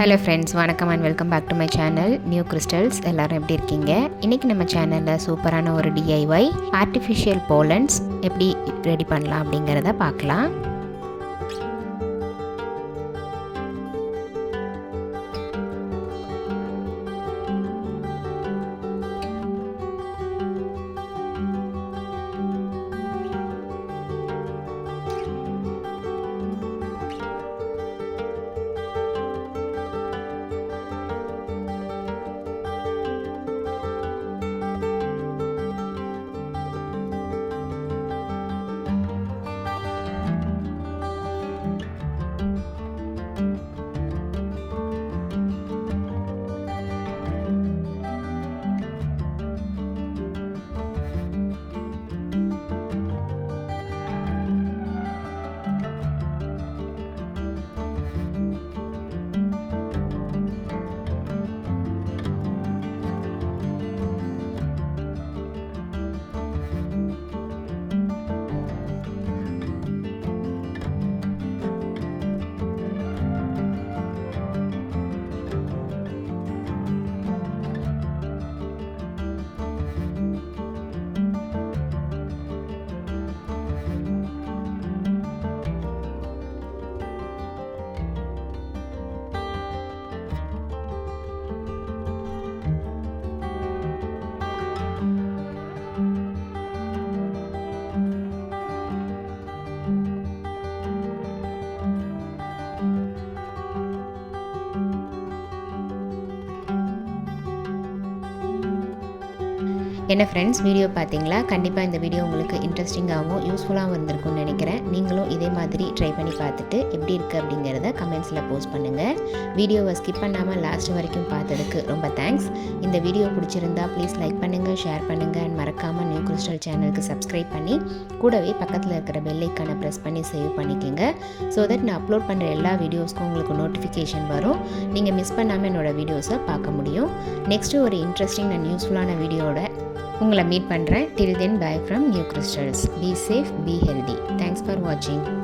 Hello friends, வணக்கம் and welcome back to my channel new crystals. எல்லோரும் எப்படி இருக்கீங்க? இன்றைக்கி நம்ம சேனலில் சூப்பரான ஒரு டிஐஒய் ஆர்டிஃபிஷியல் போலன்ஸ் எப்படி ரெடி பண்ணலாம் அப்படிங்கிறத பார்க்கலாம். என்ன ஃப்ரெண்ட்ஸ், வீடியோ பார்த்தீங்களா? கண்டிப்பாக இந்த வீடியோ உங்களுக்கு இன்ட்ரெஸ்டிங்காகவும் யூஸ்ஃபுல்லாகவும் இருந்திருக்கும்னு நினைக்கிறேன். நீங்களும் இதே மாதிரி ட்ரை பண்ணி பார்த்துட்டு எப்படி இருக்குது அப்படிங்கிறத கமெண்ட்ஸில் போஸ்ட் பண்ணுங்கள். வீடியோவை ஸ்கிப் பண்ணாமல் லாஸ்ட் வரைக்கும் பார்த்ததுக்கு ரொம்ப தேங்க்ஸ். இந்த வீடியோ பிடிச்சிருந்தா ப்ளீஸ் லைக் பண்ணுங்கள், ஷேர் பண்ணுங்கள் அண்ட் மறக்காமல் நியூ கிறிஸ்டல் சேனலுக்கு சப்ஸ்கிரைப் பண்ணி கூடவே பக்கத்தில் இருக்கிற பெல் ஐக்கானை ப்ரெஸ் பண்ணி சேவ் பண்ணிக்கோங்க. ஸோ தட் நான் அப்லோட் பண்ணுற எல்லா வீடியோஸ்க்கும் உங்களுக்கு நோட்டிஃபிகேஷன் வரும். நீங்கள் மிஸ் பண்ணாமல் என்னோடய வீடியோஸை பார்க்க முடியும். நெக்ஸ்ட்டு ஒரு இன்ட்ரெஸ்டிங் அண்ட் யூஸ்ஃபுல்லான வீடியோட உங்களை மீட் பண்ணுறேன். Till then, bye from New Crystals. Be safe, be healthy. Thanks for watching.